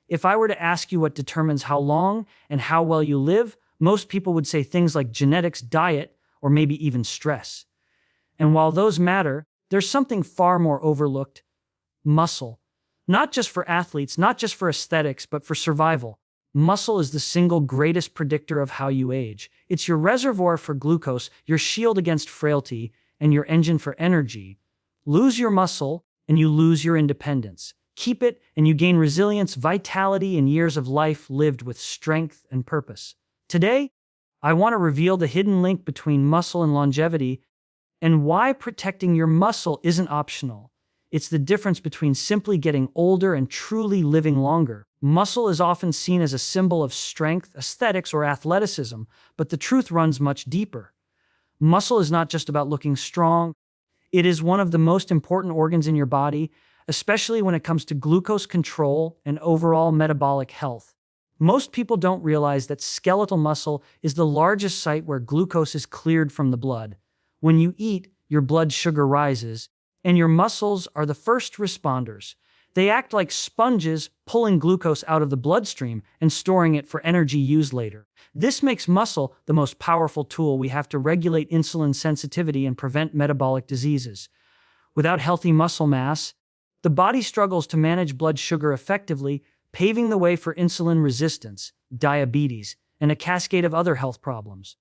If I were to ask you what determines how long and how well you live, most people would say things like genetics, diet, or maybe even stress. And while those matter, there's something far more overlooked: muscle. Not just for athletes, not just for aesthetics, but for survival. Muscle is the single greatest predictor of how you age. It's your reservoir for glucose, your shield against frailty, and your engine for energy. Lose your muscle, and you lose your independence. Keep it, and you gain resilience, vitality, and years of life lived with strength and purpose. Today, I want to reveal the hidden link between muscle and longevity, and why protecting your muscle isn't optional. It's the difference between simply getting older and truly living longer. Muscle is often seen as a symbol of strength, aesthetics, or athleticism, but the truth runs much deeper. Muscle is not just about looking strong. It is one of the most important organs in your body, especially when it comes to glucose control and overall metabolic health. Most people don't realize that skeletal muscle is the largest site where glucose is cleared from the blood. When you eat, your blood sugar rises, and your muscles are the first responders. They act like sponges, pulling glucose out of the bloodstream and storing it for energy used later. This makes muscle the most powerful tool we have to regulate insulin sensitivity and prevent metabolic diseases. Without healthy muscle mass, the body struggles to manage blood sugar effectively, paving the way for insulin resistance, diabetes, and a cascade of other health problems.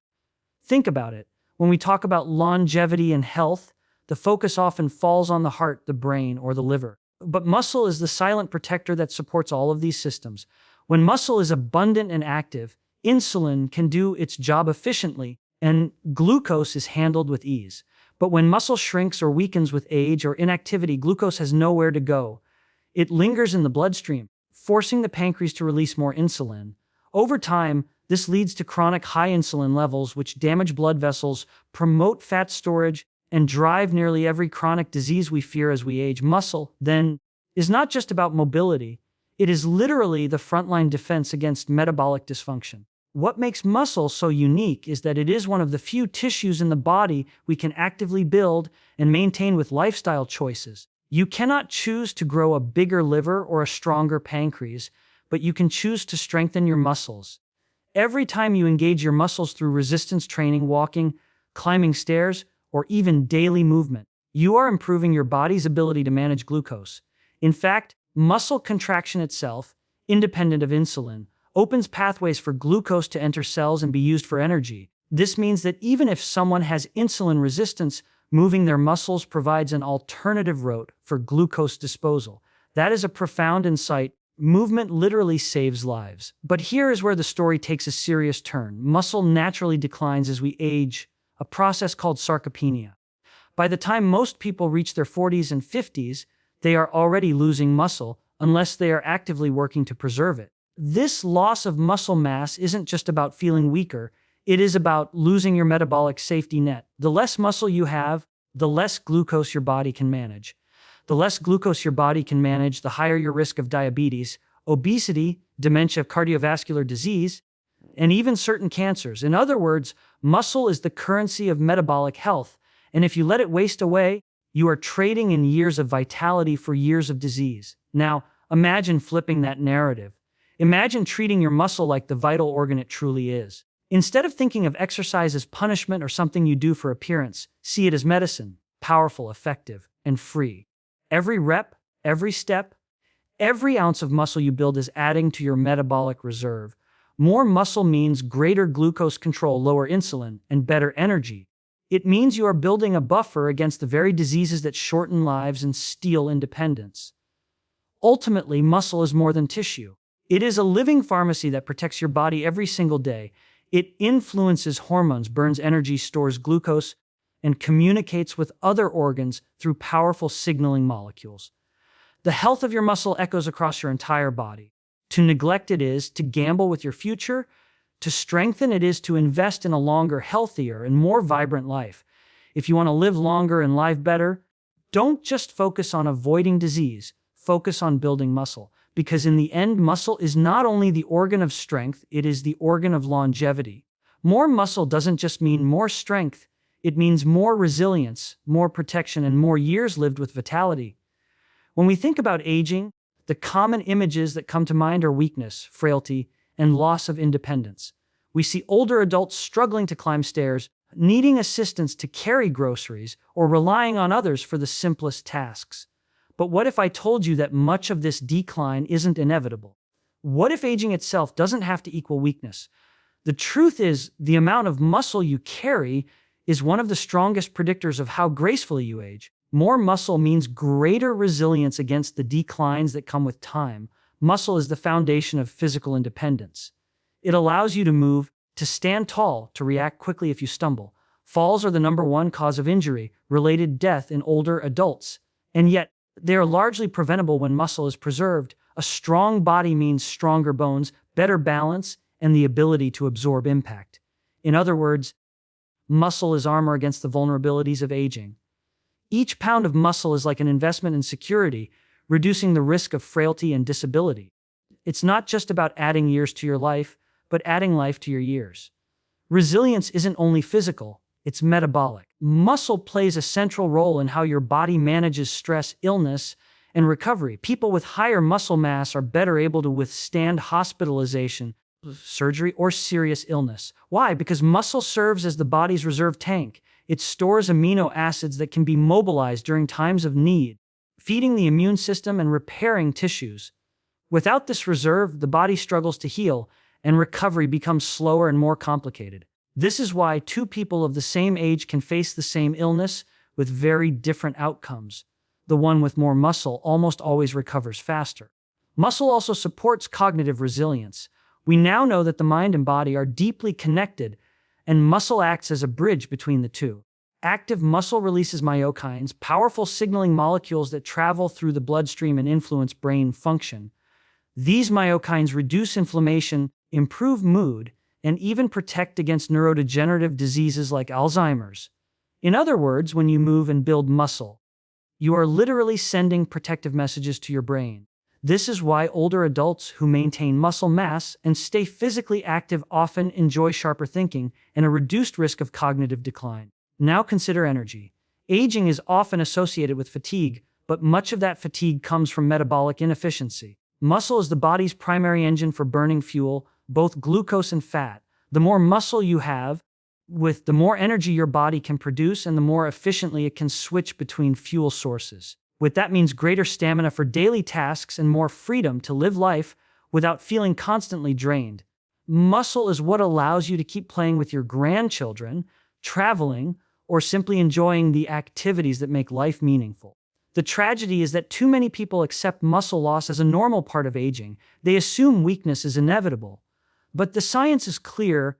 Think about it. When we talk about longevity and health, the focus often falls on the heart, the brain, or the liver. But muscle is the silent protector that supports all of these systems. When muscle is abundant and active, insulin can do its job efficiently, and glucose is handled with ease. But when muscle shrinks or weakens with age or inactivity, glucose has nowhere to go. It lingers in the bloodstream, forcing the pancreas to release more insulin. Over time, this leads to chronic high insulin levels, which damage blood vessels, promote fat storage, and drive nearly every chronic disease we fear as we age. Muscle, then, is not just about mobility. It is literally the frontline defense against metabolic dysfunction. What makes muscle so unique is that it is one of the few tissues in the body we can actively build and maintain with lifestyle choices. You cannot choose to grow a bigger liver or a stronger pancreas, but you can choose to strengthen your muscles. Every time you engage your muscles through resistance training, walking, climbing stairs, or even daily movement, you are improving your body's ability to manage glucose. In fact, muscle contraction itself, independent of insulin, opens pathways for glucose to enter cells and be used for energy. This means that even if someone has insulin resistance, moving their muscles provides an alternative route for glucose disposal. That is a profound insight. Movement literally saves lives. But here is where the story takes a serious turn. Muscle naturally declines as we age, a process called sarcopenia. By the time most people reach their 40s and 50s, they are already losing muscle unless they are actively working to preserve it. This loss of muscle mass isn't just about feeling weaker, it is about losing your metabolic safety net. The less muscle you have, the less glucose your body can manage. The less glucose your body can manage, the higher your risk of diabetes, obesity, dementia, cardiovascular disease, and even certain cancers. In other words, muscle is the currency of metabolic health, and if you let it waste away, you are trading in years of vitality for years of disease. Now, imagine flipping that narrative. Imagine treating your muscle like the vital organ it truly is. Instead of thinking of exercise as punishment or something you do for appearance, see it as medicine, powerful, effective, and free. Every rep, every step, every ounce of muscle you build is adding to your metabolic reserve. More muscle means greater glucose control, lower insulin, and better energy. It means you are building a buffer against the very diseases that shorten lives and steal independence. Ultimately, muscle is more than tissue. It is a living pharmacy that protects your body every single day. It influences hormones, burns energy, stores glucose, and communicates with other organs through powerful signaling molecules. The health of your muscle echoes across your entire body. To neglect it is to gamble with your future. To strengthen it is to invest in a longer, healthier, and more vibrant life. If you want to live longer and live better, don't just focus on avoiding disease, focus on building muscle. Because in the end, muscle is not only the organ of strength, it is the organ of longevity. More muscle doesn't just mean more strength, it means more resilience, more protection, and more years lived with vitality. When we think about aging, The common images that come to mind are weakness, frailty, and loss of independence. We see older adults struggling to climb stairs, needing assistance to carry groceries, or relying on others for the simplest tasks. But what if I told you that much of this decline isn't inevitable? What if aging itself doesn't have to equal weakness? The truth is, the amount of muscle you carry is one of the strongest predictors of how gracefully you age. More muscle means greater resilience against the declines that come with time. Muscle is the foundation of physical independence. It allows you to move, to stand tall, to react quickly if you stumble. Falls are the number one cause of injury-related death in older adults, and yet they are largely preventable when muscle is preserved. A strong body means stronger bones, better balance, and the ability to absorb impact. In other words, muscle is armor against the vulnerabilities of aging. Each pound of muscle is like an investment in security, reducing the risk of frailty and disability. It's not just about adding years to your life, but adding life to your years. Resilience isn't only physical, it's metabolic. Muscle plays a central role in how your body manages stress, illness, and recovery. People with higher muscle mass are better able to withstand hospitalization, surgery, or serious illness. Why? Because muscle serves as the body's reserve tank. It stores amino acids that can be mobilized during times of need, feeding the immune system and repairing tissues. Without this reserve, the body struggles to heal, and recovery becomes slower and more complicated. This is why two people of the same age can face the same illness with very different outcomes. The one with more muscle almost always recovers faster. Muscle also supports cognitive resilience. We now know that the mind and body are deeply connected, and muscle acts as a bridge between the two. Active muscle releases myokines, powerful signaling molecules that travel through the bloodstream and influence brain function. These myokines reduce inflammation, improve mood, and even protect against neurodegenerative diseases like Alzheimer's. In other words, when you move and build muscle, you are literally sending protective messages to your brain. This is why older adults who maintain muscle mass and stay physically active often enjoy sharper thinking and a reduced risk of cognitive decline. Now consider energy. Aging is often associated with fatigue, but much of that fatigue comes from metabolic inefficiency. Muscle is the body's primary engine for burning fuel, both glucose and fat. The more muscle you have, the more energy your body can produce and the more efficiently it can switch between fuel sources. That means greater stamina for daily tasks and more freedom to live life without feeling constantly drained. Muscle is what allows you to keep playing with your grandchildren, traveling, or simply enjoying the activities that make life meaningful. The tragedy is that too many people accept muscle loss as a normal part of aging. They assume weakness is inevitable. But the science is clear.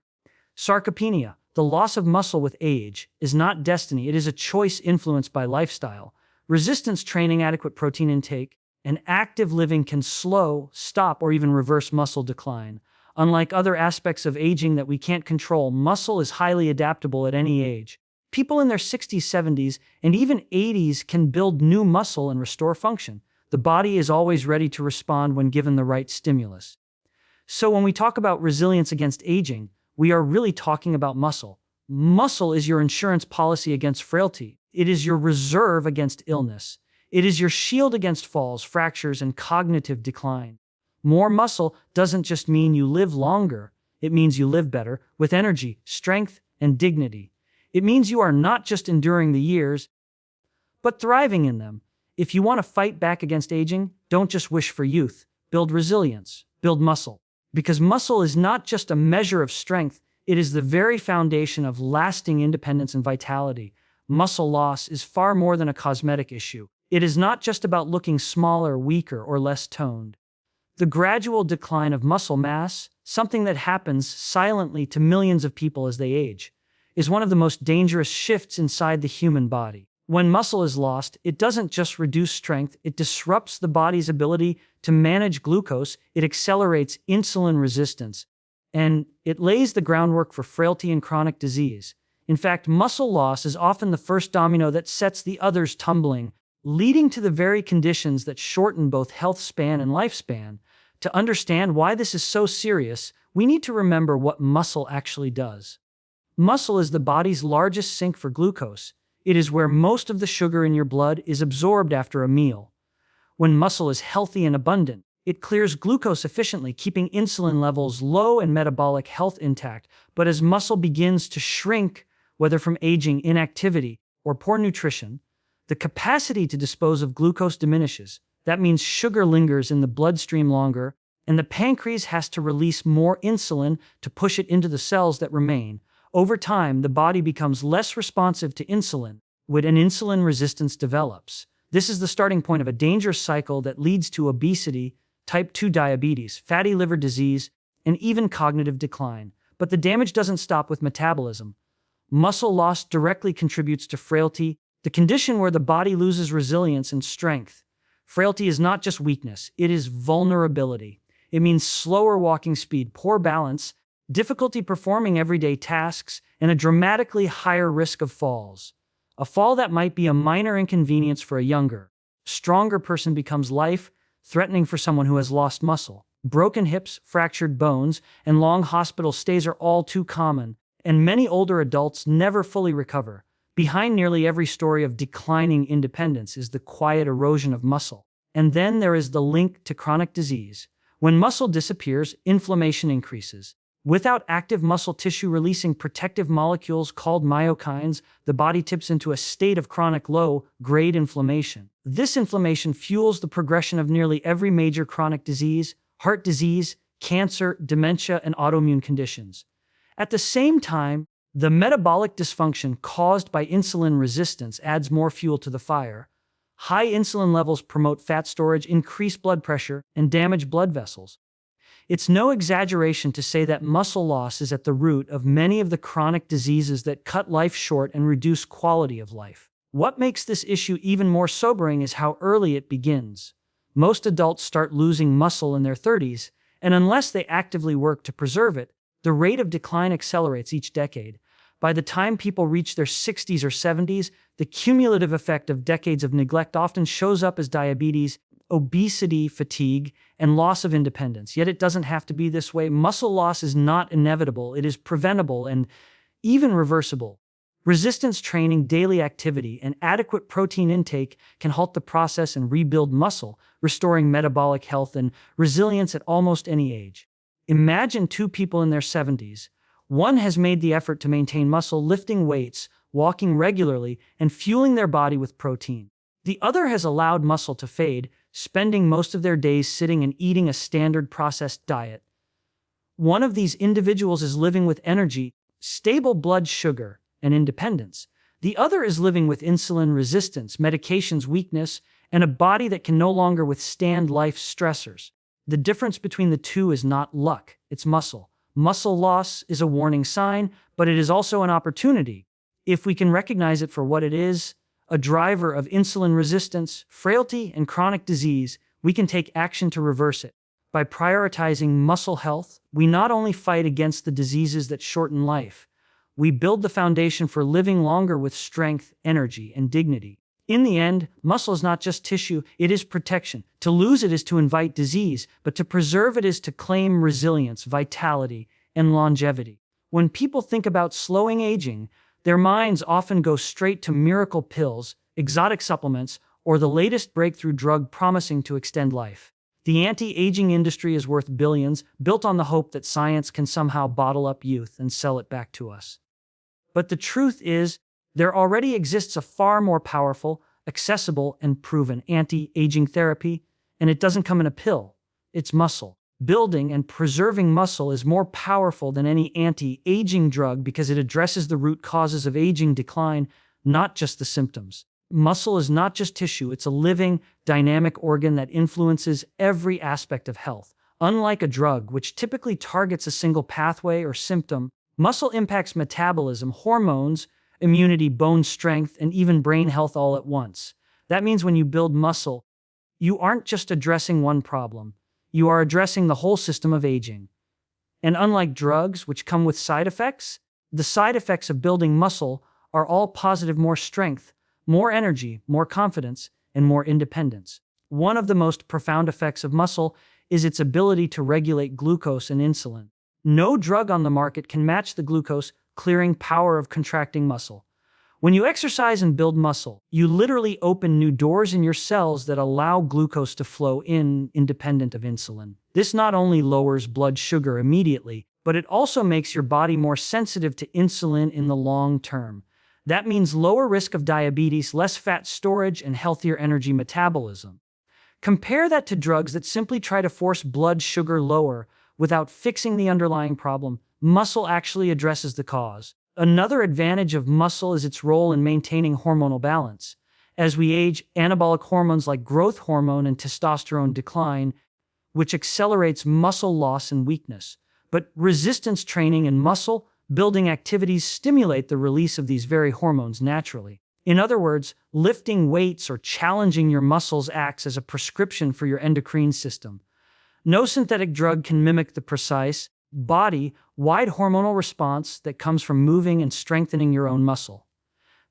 Sarcopenia, the loss of muscle with age, is not destiny. It is a choice influenced by lifestyle. Resistance training, adequate protein intake, and active living can slow, stop, or even reverse muscle decline. Unlike other aspects of aging that we can't control, muscle is highly adaptable at any age. People in their 60s, 70s, and even 80s can build new muscle and restore function. The body is always ready to respond when given the right stimulus. So when we talk about resilience against aging, we are really talking about muscle. Muscle is your insurance policy against frailty. It is your reserve against illness. It is your shield against falls, fractures, and cognitive decline. More muscle doesn't just mean you live longer. It means you live better, with energy, strength, and dignity. It means you are not just enduring the years, but thriving in them. If you want to fight back against aging, don't just wish for youth. Build resilience. Build muscle. Because muscle is not just a measure of strength, it is the very foundation of lasting independence and vitality. Muscle loss is far more than a cosmetic issue. It is not just about looking smaller, weaker, or less toned. The gradual decline of muscle mass, something that happens silently to millions of people as they age, is one of the most dangerous shifts inside the human body. When muscle is lost, it doesn't just reduce strength, it disrupts the body's ability to manage glucose, it accelerates insulin resistance, and it lays the groundwork for frailty and chronic disease. In fact, muscle loss is often the first domino that sets the others tumbling, leading to the very conditions that shorten both health span and lifespan. To understand why this is so serious, we need to remember what muscle actually does. Muscle is the body's largest sink for glucose. It is where most of the sugar in your blood is absorbed after a meal. When muscle is healthy and abundant, it clears glucose efficiently, keeping insulin levels low and metabolic health intact. But as muscle begins to shrink, whether from aging, inactivity, or poor nutrition, the capacity to dispose of glucose diminishes. That means sugar lingers in the bloodstream longer, and the pancreas has to release more insulin to push it into the cells that remain. Over time, the body becomes less responsive to insulin, when an insulin resistance develops. This is the starting point of a dangerous cycle that leads to obesity, type 2 diabetes, fatty liver disease, and even cognitive decline. But the damage doesn't stop with metabolism. Muscle loss directly contributes to frailty, the condition where the body loses resilience and strength. Frailty is not just weakness, it is vulnerability. It means slower walking speed, poor balance, difficulty performing everyday tasks, and a dramatically higher risk of falls. A fall that might be a minor inconvenience for a younger, stronger person becomes life-threatening for someone who has lost muscle. Broken hips, fractured bones, and long hospital stays are all too common, and many older adults never fully recover. Behind nearly every story of declining independence is the quiet erosion of muscle. And then there is the link to chronic disease. When muscle disappears, inflammation increases. Without active muscle tissue releasing protective molecules called myokines, the body tips into a state of chronic low-grade inflammation. This inflammation fuels the progression of nearly every major chronic disease, heart disease, cancer, dementia, and autoimmune conditions. At the same time, the metabolic dysfunction caused by insulin resistance adds more fuel to the fire. High insulin levels promote fat storage, increase blood pressure, and damage blood vessels. It's no exaggeration to say that muscle loss is at the root of many of the chronic diseases that cut life short and reduce quality of life. What makes this issue even more sobering is how early it begins. Most adults start losing muscle in their 30s, and unless they actively work to preserve it, the rate of decline accelerates each decade. By the time people reach their 60s or 70s, the cumulative effect of decades of neglect often shows up as diabetes, obesity, fatigue, and loss of independence. Yet it doesn't have to be this way. Muscle loss is not inevitable. It is preventable and even reversible. Resistance training, daily activity, and adequate protein intake can halt the process and rebuild muscle, restoring metabolic health and resilience at almost any age. Imagine two people in their 70s. One has made the effort to maintain muscle, lifting weights, walking regularly, and fueling their body with protein. The other has allowed muscle to fade, spending most of their days sitting and eating a standard processed diet. One of these individuals is living with energy, stable blood sugar, and independence. The other is living with insulin resistance, medications weakness, and a body that can no longer withstand life's stressors. The difference between the two is not luck, it's muscle. Muscle loss is a warning sign, but it is also an opportunity. If we can recognize it for what it is, a driver of insulin resistance, frailty, and chronic disease, we can take action to reverse it. By prioritizing muscle health, we not only fight against the diseases that shorten life, we build the foundation for living longer with strength, energy, and dignity. In the end, muscle is not just tissue, it is protection. To lose it is to invite disease, but to preserve it is to claim resilience, vitality, and longevity. When people think about slowing aging, their minds often go straight to miracle pills, exotic supplements, or the latest breakthrough drug promising to extend life. The anti-aging industry is worth billions, built on the hope that science can somehow bottle up youth and sell it back to us. But the truth is, there already exists a far more powerful, accessible, and proven anti-aging therapy, and it doesn't come in a pill. It's muscle. Building and preserving muscle is more powerful than any anti-aging drug because it addresses the root causes of aging decline, not just the symptoms. Muscle is not just tissue, it's a living, dynamic organ that influences every aspect of health. Unlike a drug, which typically targets a single pathway or symptom, muscle impacts metabolism, hormones, immunity, bone strength, and even brain health all at once. That means when you build muscle, you aren't just addressing one problem. You are addressing the whole system of aging. And unlike drugs, which come with side effects, the side effects of building muscle are all positive: more strength, more energy, more confidence, and more independence. One of the most profound effects of muscle is its ability to regulate glucose and insulin. No drug on the market can match the glucose-clearing power of contracting muscle. When you exercise and build muscle, you literally open new doors in your cells that allow glucose to flow in independent of insulin. This not only lowers blood sugar immediately, but it also makes your body more sensitive to insulin in the long term. That means lower risk of diabetes, less fat storage, and healthier energy metabolism. Compare that to drugs that simply try to force blood sugar lower without fixing the underlying problem. Muscle actually addresses the cause. Another advantage of muscle is its role in maintaining hormonal balance. As we age, anabolic hormones like growth hormone and testosterone decline, which accelerates muscle loss and weakness. But resistance training and muscle building activities stimulate the release of these very hormones naturally. In other words, lifting weights or challenging your muscles acts as a prescription for your endocrine system. No synthetic drug can mimic the precise, body-wide hormonal response that comes from moving and strengthening your own muscle.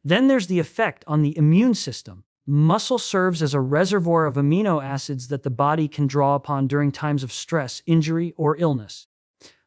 Then there's the effect on the immune system. Muscle serves as a reservoir of amino acids that the body can draw upon during times of stress, injury, or illness.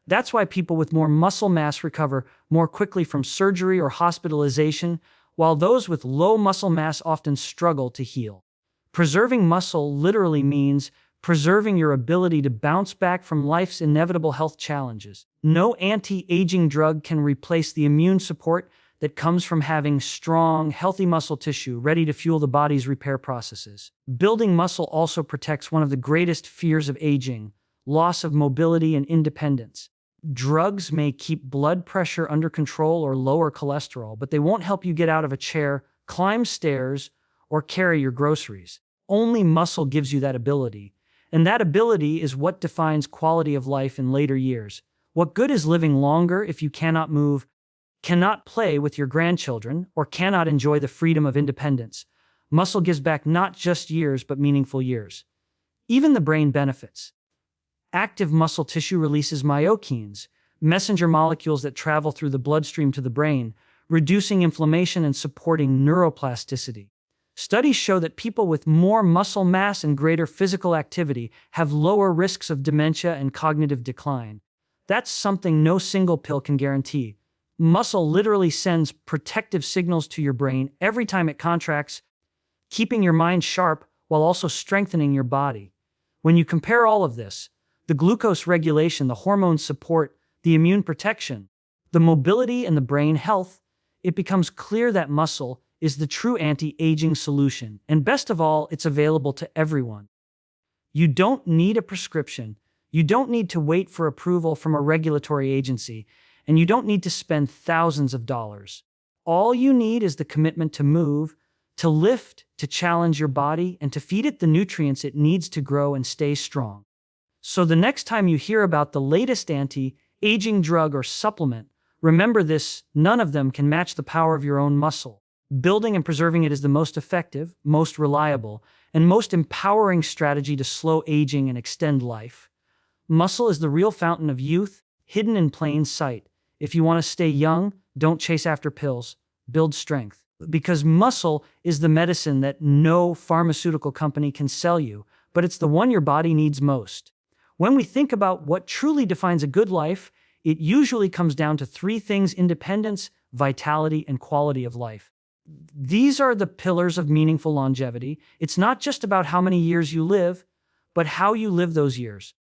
That's why people with more muscle mass recover more quickly from surgery or hospitalization, while those with low muscle mass often struggle to heal. Preserving muscle literally means preserving your ability to bounce back from life's inevitable health challenges. No anti-aging drug can replace the immune support that comes from having strong, healthy muscle tissue ready to fuel the body's repair processes. Building muscle also protects one of the greatest fears of aging: loss of mobility and independence. Drugs may keep blood pressure under control or lower cholesterol, but they won't help you get out of a chair, climb stairs, or carry your groceries. Only muscle gives you that ability. And that ability is what defines quality of life in later years. What good is living longer if you cannot move, cannot play with your grandchildren, or cannot enjoy the freedom of independence? Muscle gives back not just years, but meaningful years. Even the brain benefits. Active muscle tissue releases myokines, messenger molecules that travel through the bloodstream to the brain, reducing inflammation and supporting neuroplasticity. Studies show that people with more muscle mass and greater physical activity have lower risks of dementia and cognitive decline. That's something no single pill can guarantee. Muscle literally sends protective signals to your brain every time it contracts, keeping your mind sharp while also strengthening your body. When you compare all of this, the glucose regulation, the hormone support, the immune protection, the mobility, and the brain health, it becomes clear that muscle is the true anti-aging solution. And best of all, it's available to everyone. You don't need a prescription. You don't need to wait for approval from a regulatory agency, and you don't need to spend thousands of dollars. All you need is the commitment to move, to lift, to challenge your body, and to feed it the nutrients it needs to grow and stay strong. So the next time you hear about the latest anti-aging drug or supplement, remember this: none of them can match the power of your own muscle. Building and preserving it is the most effective, most reliable, and most empowering strategy to slow aging and extend life. Muscle is the real fountain of youth, hidden in plain sight. If you want to stay young, don't chase after pills. Build strength. Because muscle is the medicine that no pharmaceutical company can sell you, but it's the one your body needs most. When we think about what truly defines a good life, it usually comes down to three things: independence, vitality, and quality of life. These are the pillars of meaningful longevity. It's not just about how many years you live, but how you live those years.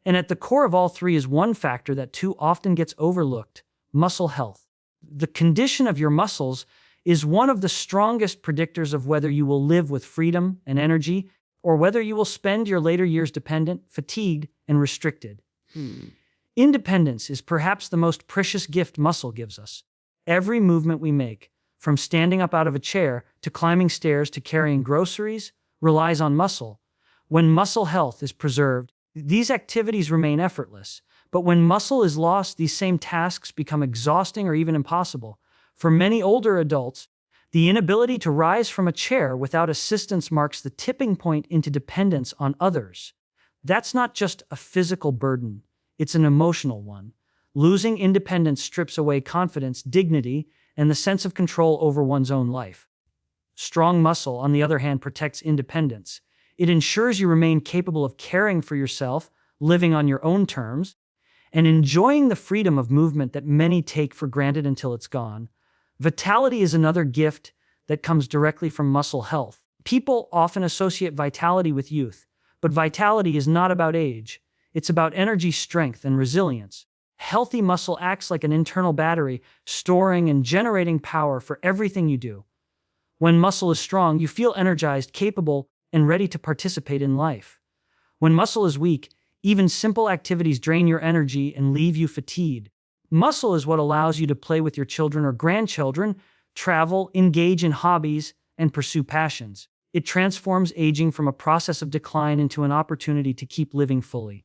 And at the core of all three is one factor that too often gets overlooked: muscle health. The condition of your muscles is one of the strongest predictors of whether you will live with freedom and energy, or whether you will spend your later years dependent, fatigued, and restricted. Independence is perhaps the most precious gift muscle gives us. Every movement we make, from standing up out of a chair to climbing stairs to carrying groceries, relies on muscle. When muscle health is preserved, these activities remain effortless. But when muscle is lost, these same tasks become exhausting or even impossible. For many older adults, the inability to rise from a chair without assistance marks the tipping point into dependence on others. That's not just a physical burden, it's an emotional one. Losing independence strips away confidence, dignity, and the sense of control over one's own life. Strong muscle, on the other hand, protects independence. It ensures you remain capable of caring for yourself, living on your own terms, and enjoying the freedom of movement that many take for granted until it's gone. Vitality is another gift that comes directly from muscle health. People often associate vitality with youth, but vitality is not about age. It's about energy, strength, and resilience. Healthy muscle acts like an internal battery, storing and generating power for everything you do. When muscle is strong, you feel energized, capable, and ready to participate in life. When muscle is weak, even simple activities drain your energy and leave you fatigued. Muscle is what allows you to play with your children or grandchildren, travel, engage in hobbies, and pursue passions. It transforms aging from a process of decline into an opportunity to keep living fully.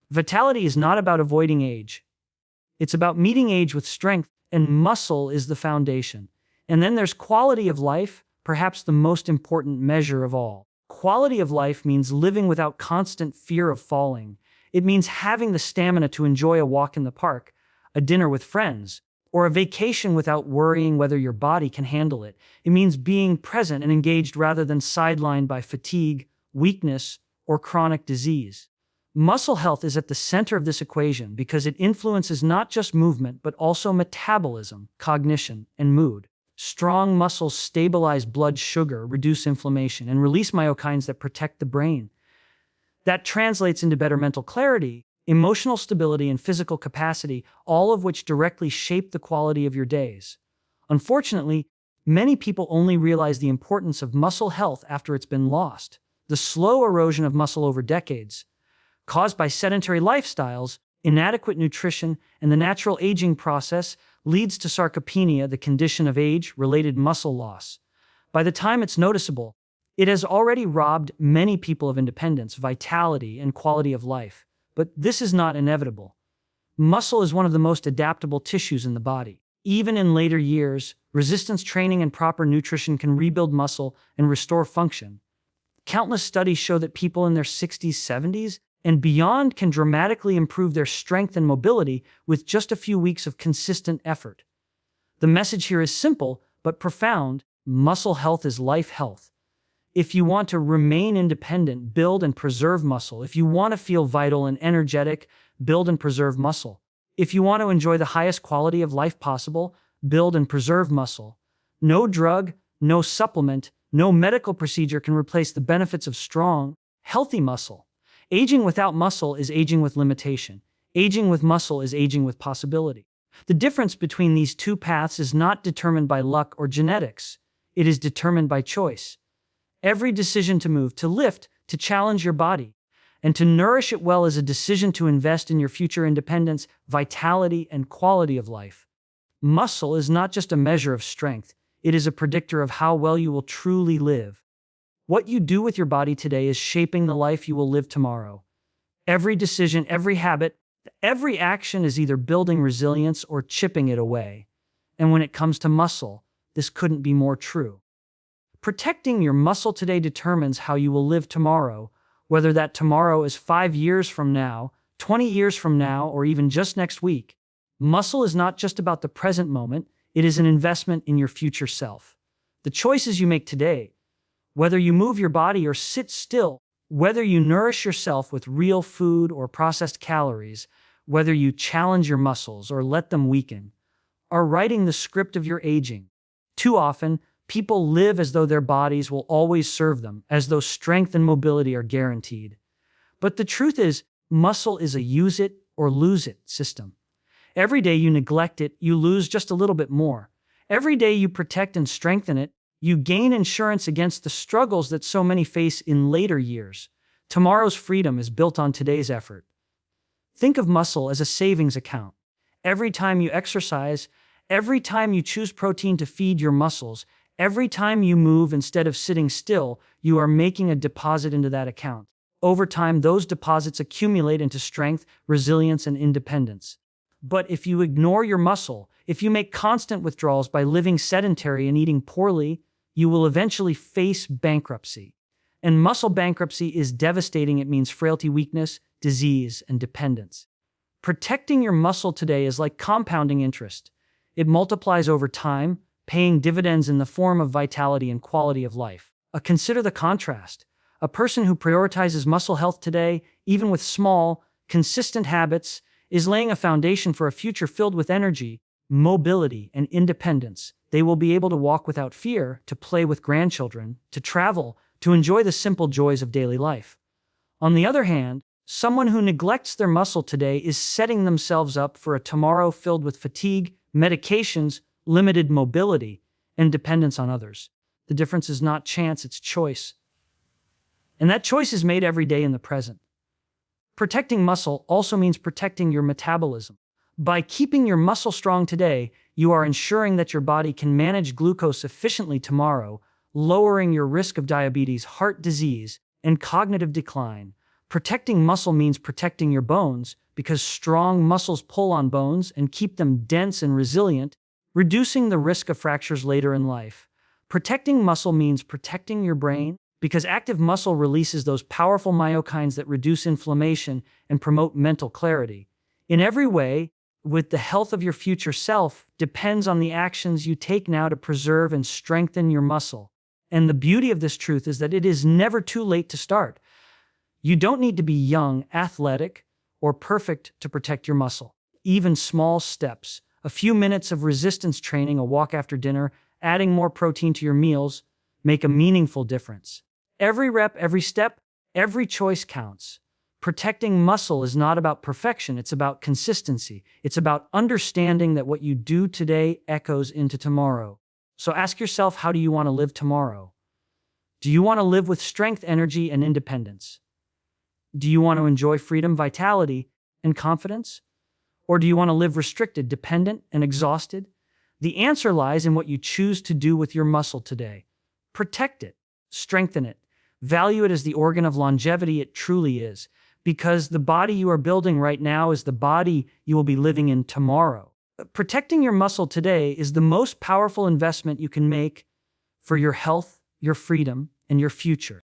Vitality is not about avoiding age. It's about meeting age with strength, and muscle is the foundation. And then there's quality of life, perhaps the most important measure of all. Quality of life means living without constant fear of falling. It means having the stamina to enjoy a walk in the park, a dinner with friends, or a vacation without worrying whether your body can handle it. It means being present and engaged rather than sidelined by fatigue, weakness, or chronic disease. Muscle health is at the center of this equation because it influences not just movement but also metabolism, cognition, and mood. Strong muscles stabilize blood sugar, reduce inflammation, and release myokines that protect the brain. That translates into better mental clarity, emotional stability, and physical capacity, all of which directly shape the quality of your days. Unfortunately, many people only realize the importance of muscle health after it's been lost. The slow erosion of muscle over decades, caused by sedentary lifestyles, inadequate nutrition, and the natural aging process, leads to sarcopenia, the condition of age-related muscle loss. By the time it's noticeable, it has already robbed many people of independence, vitality, and quality of life. But this is not inevitable. Muscle is one of the most adaptable tissues in the body. Even in later years, resistance training and proper nutrition can rebuild muscle and restore function. Countless studies show that people in their 60s, 70s, and beyond can dramatically improve their strength and mobility with just a few weeks of consistent effort. The message here is simple but profound: muscle health is life health. If you want to remain independent, build and preserve muscle. If you want to feel vital and energetic, build and preserve muscle. If you want to enjoy the highest quality of life possible, build and preserve muscle. No drug, no supplement, no medical procedure can replace the benefits of strong, healthy muscle. Aging without muscle is aging with limitation. Aging with muscle is aging with possibility. The difference between these two paths is not determined by luck or genetics. It is determined by choice. Every decision to move, to lift, to challenge your body, and to nourish it well is a decision to invest in your future independence, vitality, and quality of life. Muscle is not just a measure of strength. It is a predictor of how well you will truly live. What you do with your body today is shaping the life you will live tomorrow. Every decision, every habit, every action is either building resilience or chipping it away. And when it comes to muscle, this couldn't be more true. Protecting your muscle today determines how you will live tomorrow, whether that tomorrow is 5 years from now, 20 years from now, or even just next week. Muscle is not just about the present moment, it is an investment in your future self. The choices you make today, whether you move your body or sit still, whether you nourish yourself with real food or processed calories, whether you challenge your muscles or let them weaken, are writing the script of your aging. Too often, people live as though their bodies will always serve them, as though strength and mobility are guaranteed. But the truth is, muscle is a use it or lose it system. Every day you neglect it, you lose just a little bit more. Every day you protect and strengthen it, you gain insurance against the struggles that so many face in later years. Tomorrow's freedom is built on today's effort. Think of muscle as a savings account. Every time you exercise, every time you choose protein to feed your muscles, every time you move instead of sitting still, you are making a deposit into that account. Over time, those deposits accumulate into strength, resilience, and independence. But if you ignore your muscle, if you make constant withdrawals by living sedentary and eating poorly, you will eventually face bankruptcy. And muscle bankruptcy is devastating. It means frailty, weakness, disease, and dependence. Protecting your muscle today is like compounding interest. It multiplies over time, paying dividends in the form of vitality and quality of life. Consider the contrast. A person who prioritizes muscle health today, even with small, consistent habits, is laying a foundation for a future filled with energy, mobility, and independence. They will be able to walk without fear, to play with grandchildren, to travel, to enjoy the simple joys of daily life. On the other hand, someone who neglects their muscle today is setting themselves up for a tomorrow filled with fatigue, medications, limited mobility, and dependence on others. The difference is not chance, it's choice. And that choice is made every day in the present. Protecting muscle also means protecting your metabolism. By keeping your muscle strong today, you are ensuring that your body can manage glucose efficiently tomorrow, lowering your risk of diabetes, heart disease, and cognitive decline. Protecting muscle means protecting your bones, because strong muscles pull on bones and keep them dense and resilient, reducing the risk of fractures later in life. Protecting muscle means protecting your brain, because active muscle releases those powerful myokines that reduce inflammation and promote mental clarity. In every way, with the health of your future self depends on the actions you take now to preserve and strengthen your muscle. And the beauty of this truth is that it is never too late to start. You don't need to be young, athletic, or perfect to protect your muscle. Even small steps, a few minutes of resistance training, a walk after dinner, adding more protein to your meals, make a meaningful difference. Every rep, every step, every choice counts. Protecting muscle is not about perfection, it's about consistency. It's about understanding that what you do today echoes into tomorrow. So ask yourself, how do you want to live tomorrow? Do you want to live with strength, energy, and independence? Do you want to enjoy freedom, vitality, and confidence? Or do you want to live restricted, dependent, and exhausted? The answer lies in what you choose to do with your muscle today. Protect it, strengthen it, value it as the organ of longevity it truly is. Because the body you are building right now is the body you will be living in tomorrow. Protecting your muscle today is the most powerful investment you can make for your health, your freedom, and your future.